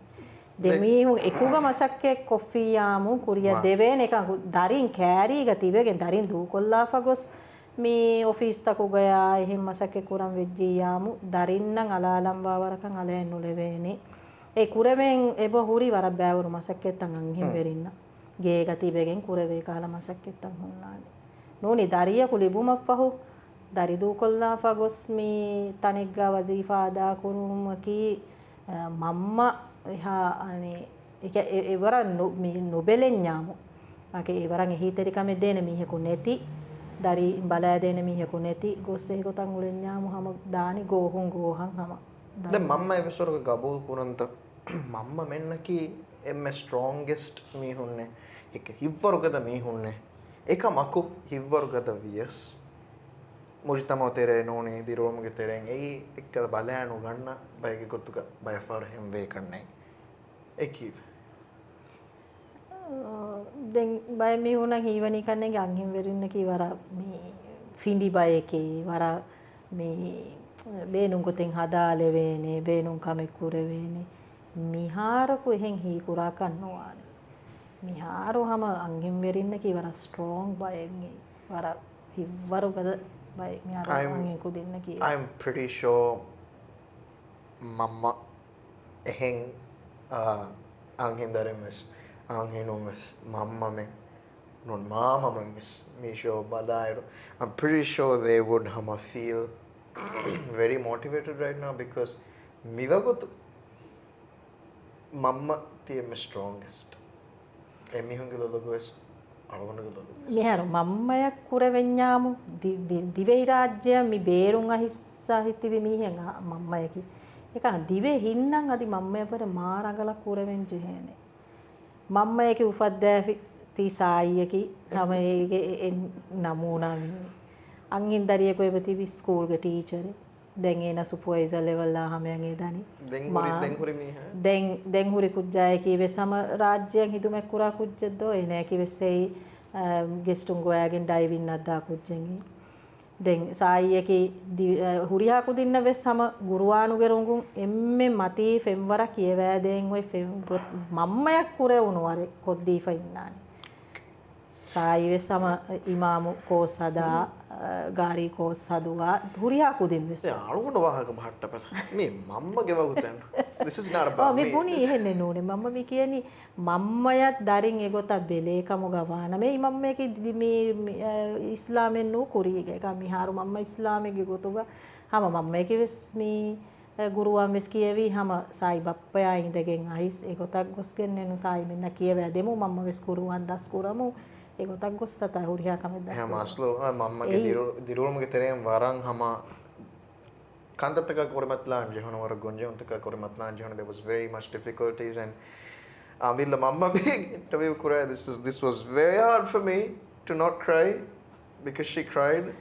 දෙමීහු එකුග මසක්කේ කොෆියාමු කුරිය දෙවෙන එක දරින් කෑරීග තිබෙගෙන් දරින් දූ කොල්ලා ෆගොස් මේ ඔෆිස් තකු ගයා එහෙම මසකේ කුරම් වෙජ්ජී යාමු දරින්නම් අලාලම් වාවරකන් අලයන් නුලෙවේනේ ඒ කුරෙවෙන් එබ හුරි වර බෑවරු මසක්කෙත්තන් අංහිම් වෙරින්න ගේ ගති බෙගෙන් කුරවේ කාලා මසක්කෙත්තන් හොන්නානේ නෝනි දරිය කුලිබුම ෆහු දරිදු කොල්ලා ෆගොස් මේ තනෙග්ගා වසීෆා දා කුරුම කී මම්ම එහා අනේ ඒක එවර මේ නොබෙලෙන් යාමු ආකේ එවරන් එහිතරිකම දෙන මිහෙකු නැති dari balaya dena mihekku neti gosse gotan ulenyamu hama daani gohun gohan hama දැන් මම්ම එවසරක ගබෝල් කුරන්ත මම්ම මෙන්නකි එම්ම ස්ට්‍රෝංගෙස්ට් මීහුන්නේ එක හිව්වරුගද මීහුන්නේ එක මකු හිව්වරුගද වියස් මුජතම තෙරේ නෝනේ දිරෝමගේ තෙරෙන් ඒ එක්කල බලයන්ු ගන්න බයගේ කොත්තුක බයෆාර හැම් වේ කන්නේ ඒකි දැන් බය මිහුණ හීවනි කන්නේ අංහිම් වෙරින්න කී වර මේ ෆින්ඩි බය එකේ වර මේ බේනුන් කොතෙන් හදාලේ වේනේ බේනුන් කමෙක් කුරවේනේ මිහාරකු එහෙන් හී කුරා කන්නවානේ මිහාරෝ හැම අංහිම් වෙරින්න කී වර ස්ට්‍රෝං බයෙන් වර හිවරුකද බය මිහාර අංහිම් කුදින්න කී I'm pretty sure mamma එහෙන් අංහිම් දරෙමස් Anghinumis, mamma me, non mama me, show badairo. I'm pretty sure they would feel very motivated right now because mivagotu mamma the strongest. Emihunge lologues, algonagolo. Miharo mamma ya kurevenyamu dive rajya mi berun ahissa hitivi mihenga mamma yaki. Eka dive hinnan adi mamma ya pare marangala kureven jehene. මම්ම එක උපද්දෑෆි තිසායියකි නම ඒ නමූනා අංගින් දරියක එවති ස්කූල්ගේ teacher දැන් එන supervisor level ආහමයන් ඒ දනි දැන් හුරි කුජ්ජාය කීවේ සම රාජ්‍යයෙන් හිතුමෙ කුරා කුජ්ජද්දෝ එනේ කිවෙසෙයි ගෙස්ටුන් ගෝයාගෙන් diving අද්දා කුජ්ජෙන් දැන් සායියකි හුරියා කුදින්න වෙස් සම ගුරුවානු ගෙරුඟුන් එම්මෙ මතී ෆෙම්වර කියවෑදෙන් ඔය ෆෙම් මම්මයක් කුරේ උනුවරේ කොද්දී ෆයින්නානි සායි වෙස් සම ඉමාමු කෝසදා ගාරී කෝස් හදුවා හුරියා කුදින් වෙස් අලුගුණ වාහක බහට්ටපත මේ මම්මගේ වගුතන් this is not about මේ me පුණි එහෙන්නේ නෝනේ මම මේ කියන්නේ මම්මයත් දරින් එගොත බෙලේකම ගවාන මේ මම්මේක මේ ඉස්ලාමෙන් නෝ කුරියගේ එක මිහාරු මම්ම ඉස්ලාමෙගේ ගොතුග හැම මම්මේක වෙස් මේ ගුරුවන් වෙස් කියවි හැම සායි බප්පයා ඉඳගෙන් අහිස් ඒගොතක් ගොස්ගෙන නෙනු සායි මෙන්න කියවැ දෙමු මම්ම වෙස් ගුරුවන් දස් කරමු ඒගොතක් ගොස් සත හුරියා කමෙන් දස් හැම අස්ලෝ මම්මගේ දිරුවමගේ තරයෙන් වරන් හැම Kandataka Korimatlan, Jehona or Gunjontaka Korimatlan, Jehona, there was very much difficulties and with the Mamba big interview Kura, this was very hard for me to not cry because she cried.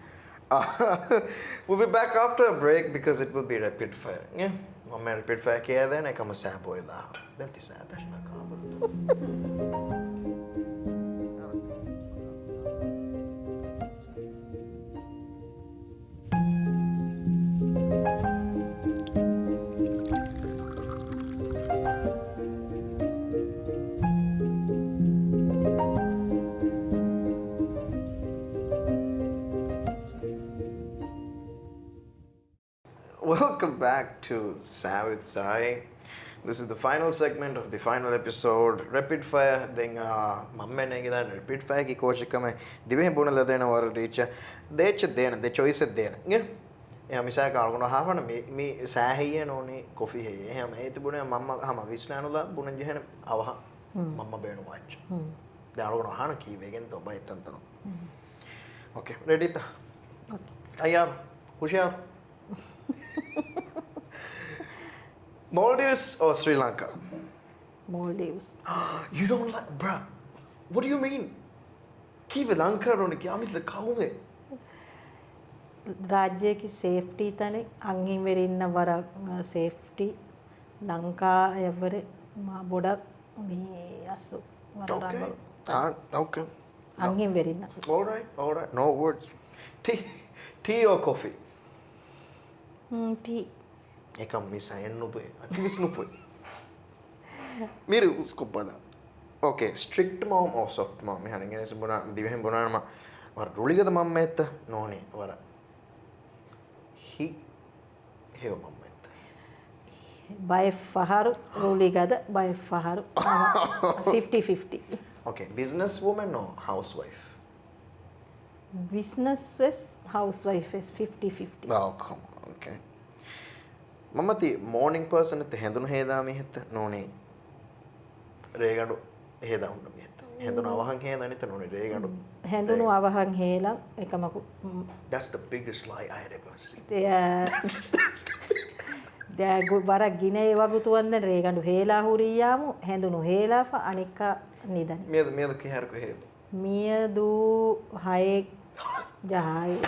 We'll be back after a break because it will be rapid fire. Yeah. Mama rapid fire kaya then I come a sad boy la. Then this Welcome back to Sav with Sai. This is the final segment of the final episode. Rapid fire. Then, mamme ne gidan rapid fire ki koshik kame. Dive bunala dena war reach. Deche dena. De choice dena. Yeah. Yeah. Misal ka algona hafana me sahiye no ni coffee hai. Yeah. Me ito bunaya mamma hama visnanu la bunan jehne avaha. Mamma beenu watch. De algona hana ki vegen to by tantano. Okay. Ready ta. Okay. Ayar. Hushiyar. Maldives or Sri Lanka? Maldives. You don't like, bruh. What do you mean? Kiva Lanka rone kya mitla kaume? රාජ්‍යයේ safety තනේ අංගින් වෙරින්න වර safety Lanka එවර මා බොඩක් මේ අසු වර Okay. අංගින් වෙරින්න. All right. No words. Tea or coffee? Tea. Ekam misa ennu poy. Ativis nu poy. Mere usko pada. Okay, strict mom or soft mom? Me hanen gene buna divhen buna ma war ruligada mom metta none war he heo mom metta. By faharu ruligada by faharu 50-50. Okay, business woman or housewife? Business is housewife is 50-50. Oh, come on. Okay. Mamati morning person at the Hendun Heda me hit no name. Regado Heda on me. Hendun Avahang Heda and no Regado. Hendunu අවහන් හේලා එකමකු. That's the biggest lie I had ever seen. බර ගිනේ වගුතුවන්න රේගඩු හේලා හුරියාමු හෙඳුණු හේලාෆ අනික්කා නිදන. Miadu Kiharko Heda. මියදු හයෙක් ජහයි.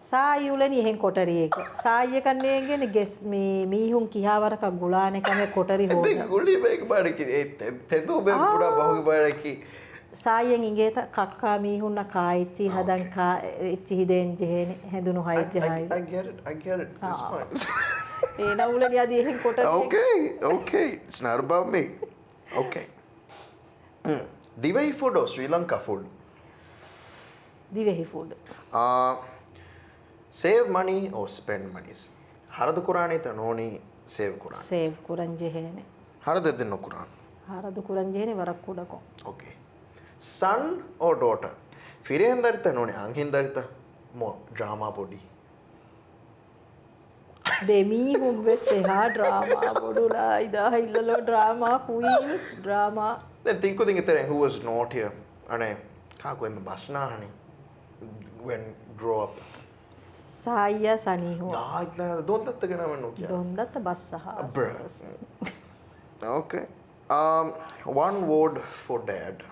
සායුලනි එහෙන් කොටරි එක. සායය කන්නේ ගෙන guess මේ මීහුන් කිහාවරක ගුලාන එකම කොටරි හොද. ගුලි බේක බාරකි තෙදු බේ පුඩා බහුග බාරකි. සායෙන් ඉංගේත කක්කා මීහුන්න කායිච්චි හදන් කා ඉච්චි හිදෙන් ජෙහෙන හැදුණු හයි ජහයි. I get it. It's fine. ඒ නවුලනි අදී එහෙන් කොටරි. Okay. It's not about me. Okay. Divai food or Sri Lanka food? Divehi food. Save money or spend money? Haradu Qurani ta noni save Quran. Save Quran jehene. Haradu dinno Quran. Haradu Quran jehene warak kudako. Okay. Son or daughter? Firendarita noni anghindarita mo drama body. Demi humbe seha drama bodula ida hillalo drama queens drama. Then think who was not here. Ane kako em basna hani when grow up. Saya saniho. Don't that gana manu kya? Don't that bassaha. Okay. One word for dad.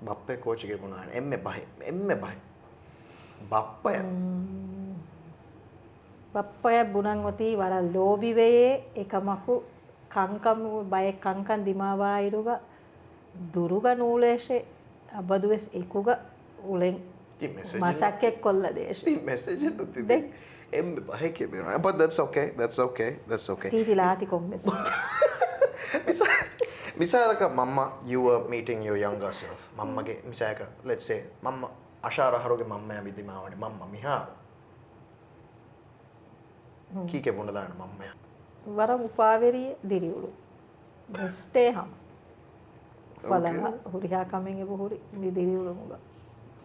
Bappe coach ke bunan. Emme bahe. Bappaya. Bappaya bunangoti wara lobi veye ekamaku kankam bay kankan dimawa iruga duruga nuleshe abadues ekuga ulen masake kolla deshe. The message nuti. Emme bahe ke bunan. But that's okay. Titi lati kommes. Misaka mama, you were meeting your younger self. Mamma ge misaka, let's say mama අශාර හරුගේ මම්මයා විදිමාවනේ මම්මා මිහාරු කීකේ බොන්න දාන මම්මයා වර උපාවෙරිය දිරිවුළු stay හම් ಫಲ ಹುರಿ ಹಾಕಮೆಂಗೆ ಹುರಿ ದಿರಿಯುಳು ಮುಗ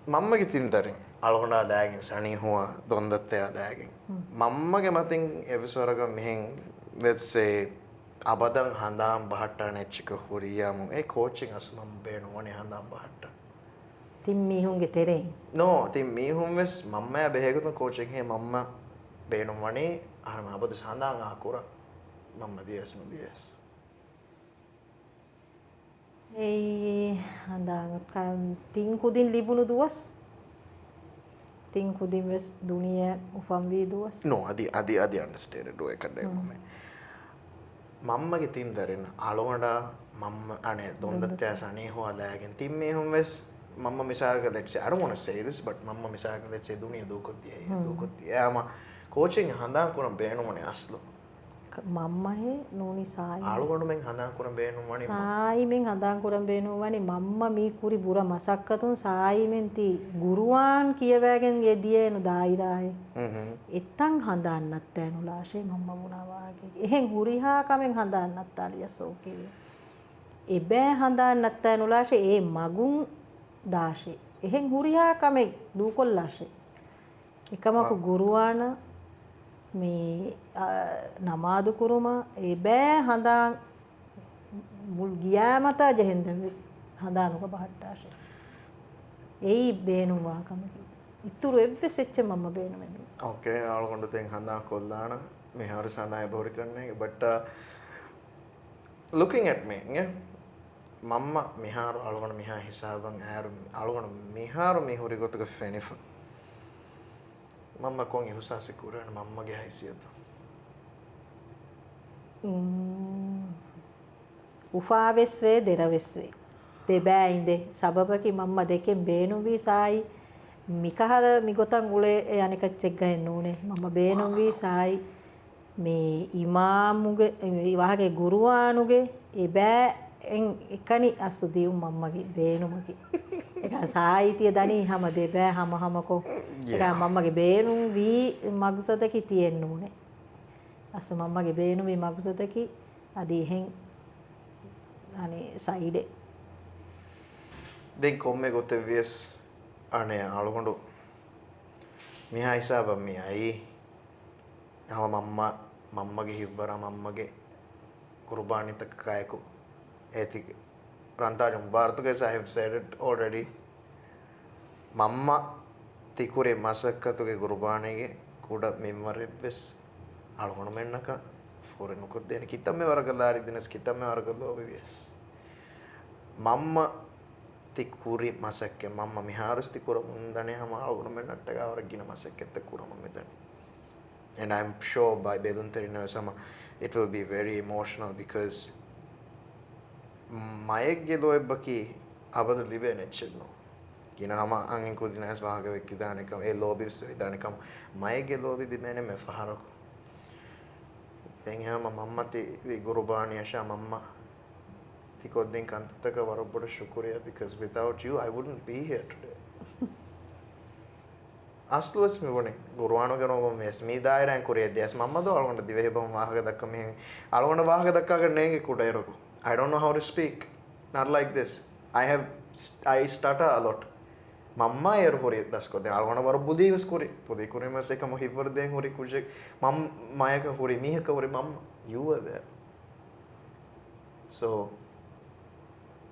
මම්මගේ තින්තරින් අලහොනා දෑගෙන් සනී හුව දොන්දත්තයා දෑගෙන් මම්මගේ මතින් එවිස්වරක මෙහෙන් let's say අබදන් හඳාම් බහට්ටා නෙච්චික හුරියාමු ඒ කෝචින් අසුමම් බේනුවනේ හඳාම් බහට්ටා තින් මීහුන්ගේ තෙරේ නෝ තින් මීහුන් වෙස් මම්මයා බෙහෙගතුන් කෝචින් හේ මම්ම බේනුවනේ අහම අබද හඳාම් ආකුර මම්ම දියස් නුදියස් ඒ හඳාන් තින් කුදින් ලිබුණු දුවස් තින් කුදින් වෙස් දුනිය උෆම් වී දුවස් නෝ අදි අන්ඩර්ස්ටෑන්ඩ් ඩෝ එකඩේ මම්මගේ තින්දරෙන් අලොවඩා මම්ම අනේ දොන්දත්තයා සනේ හොවා දෑගෙන් තින් මේහුම් වෙස් මම්ම මිසාක let's say I don't want to say this but මම්ම මිසාක let's say දුනිය දූකොත්තිය යාම කෝචින් හඳාන් කුණ බේනුමනේ අස්ලු මම්මහේ නෝනි සායි ආලුගොඩුමෙන් හඳාන් කුණ බේනුමනේ සායිමෙන් හඳාන් කුණ බේනුමනේ මම්ම මී කුරි බුර මසක්කතුන් සායිමෙන් ති ගුරුවාන් කියවෑගෙන් ගෙදියේනු දායිරායේ එත්තන් හඳාන්නත් ඇනුලාශේ මම්ම වුණා වාගේ එහෙන් හුරිහා කමෙන් හඳාන්නත් ආලියසෝකේ එබෑ හඳාන්නත් ඇනුලාශේ ඒ මගුන් දාශේ එහෙන් හුරිහා කමෙන් දූකොල්ලාශේ එකමකු ගුරුවාන මේ නමාදු කුරුම ඒ බෑ හඳාන් මුල් ගියාමත ජෙහෙන්දම් හඳානුක බහට්ටාශ එයි බේනුම් වාකම ඉතුරු එව්වෙස් එච්ච මම බේනු වෙනු ඕකේ ආලකොණ්ඩ තෙන් හඳා කොල්ලාන මේ හරි සඳහය බොරි කරන්නේ but looking at me yeah මම්ම මිහාරු ආලකොණ්ඩ මිහා හිසාබන් ආරු ආලකොණ්ඩ මිහාරු මිහුරි ගොතක ෆෙනිෆ මම්ම කොන් ඉහුසාසි කුරන මම්මගේ හයිසියත උෆාවෙස් වේ දෙරවෙස් වේ දෙබෑ ඉඳේ සබබකි මම්ම දෙකෙන් බේනු වී සායි මිකහද මිගොතන් උලේ අනික චෙක් ගන්න ඕනේ මම බේනු වී සායි මේ ඉමාමුගේ විවාහගේ ගුරුවානුගේ එබෑ එකනි අසුදියු මම්මගේ බේනුමකි එක සාහිතිය දනී හැම දෙබෑ හැමකෝ එක මම්මගේ බේනු වී මග්සොතකි තියෙන්න ඕනේ අස මම්මගේ බේනු වී මග්සොතකි අදී එහෙන් අනේ සයිඩේ දැන් කොම්මේ ගොතේ වියස් අනේ අලකොඬු මිහා හිසාබ මියයි යව මම්මගේ හිව්වර මම්මගේ කුර්බානිත කයකු ඒති රන්තාජ මුබාරතුගේ I have said it already මම්ම තිකුරේ මසක්කතුගේ කුර්බානිගේ කුඩ මෙම්වරෙබ්බස් අලකොණ මෙන්නක ෆොරෙනුකොත් දෙන කිතම්මේ වරකලාරි දිනස් කිතම්මේ වරකලෝ බෙවියස් මම්ම තිකුරි මසක්කේ මම්ම මිහාරස් තිකුර මුන්දනේ හැම අලකොණ මෙන්නට ගාවර ගින මසක්කෙත් කුරම මෙතන and I'm sure by Bedunterina sama it will be very emotional because මයෙක්ගේ ලෝෙබ්බකි අබද ලිබේ නෙච්චෙන්නෝ කිනහම අංගෙන් කුදිනස් වාහකද කිදානකම ඒ ලෝබිස් විදානකම මයෙක්ගේ ලෝබි දිමේනේ මේ ෆහරක දැන් හැම මම්මති වි ගුරුබානියෂා මම්ම තිකොද්දෙන් කන්තක වරබොඩ ශුක්‍රියා because without you I wouldn't be here today අස්ලුවස් මෙවනේ ගුරුවාණෝ කරනකො මෙස් මේ දායරයන් කුරිය දෙස් මම්මද අලගොන්න දිවේ බම් වාහක දක්ක මේ අලගොන්න වාහක දක්කාගෙන නේගේ කුඩයරකෝ I don't know how to speak. Not like this. I stutter a lot. Mamma er hori dasko de algona bar budi us kori. Budi kori mas ekam hivar den hori kujek. Mam mayaka hori mihaka hori mamma. You were there. So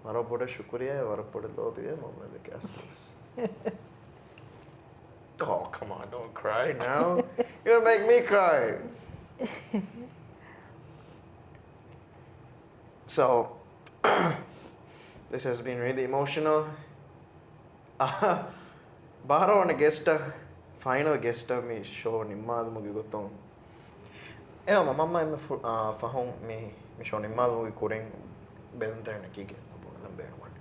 mara boda shukriya mara boda lobiya mamma de kas. Oh come on, don't cry now. You're gonna make me cry. So, this has been really emotional. Bahara on a guest, final guest me show nimmal mugi goton. Ewa mamma me fahon me show nimmal mugi kuring bedunterna kike abonan benuwan.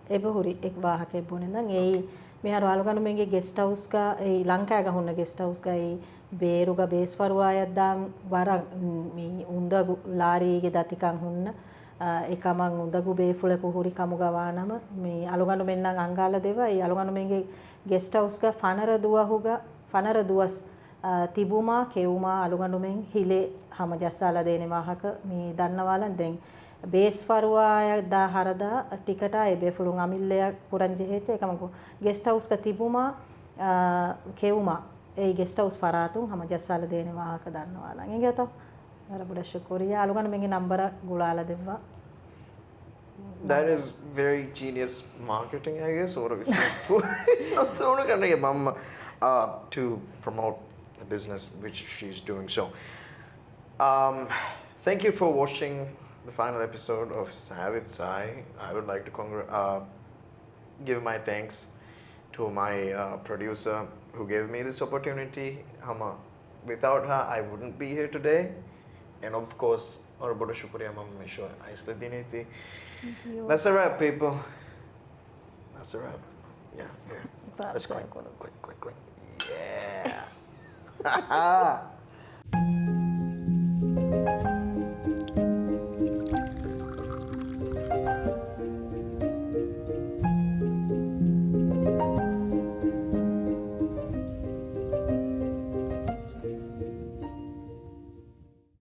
Ebe huri ek wahake bonen nan ei me har aluganu menge guest house ka ei lanka ga hunna guest house ka ei ಬೇರುಗ ಬೇಸ್ಫರುವಾಯದ್ದಾಂ ವರ me ಉಂಡ ಲಾರಿಗೆ ದತಿಕಂ ಹುನ್ನ එකමං උදගු බේෆුල පුහුරි කමුගවානම මේ අලුගඳු මෙන්නම් අංගාල දෙව ඒ අලුගඳු මෙන්ගේ guest house ಗ ಫನರ ದುವಸ್ තිබුමා කෙවුමා අලුගඳු මෙන් හිලේ හැම ජස්සාලා දේනේ වාහක මේ දන්නවාලන් දැන් base ෆරුවාය දා හරදා ටිකටා ඒ බේෆුලුන් අමිල්ලය පුරන් ජෙහෙච්ච එකමකෝ ගෙස්ට් හවුස් ක තිබුමා කෙවුමා ඒ ගෙස්ට් හවුස් ෆරාතුන් හැම ජස්සාලා දේනේ වාහක දන්නවාලන් එගතෝ අර බුඩ ශුක්‍රියා අලුගඳු මෙන්ගේ number ගුලාලා දෙවවා. That is very genius marketing, I guess. Or it's not the only kind of get mama to promote the business which she's doing. So, thank you for watching the final episode of Savit Sai. I would like to give my thanks to my producer who gave me this opportunity. Hama, without her, I wouldn't be here today. And of course, or boda shukriya mama misho aisla diniti. That's a wrap, people. That's a wrap. Yeah, here. Let's click. Click. Yeah.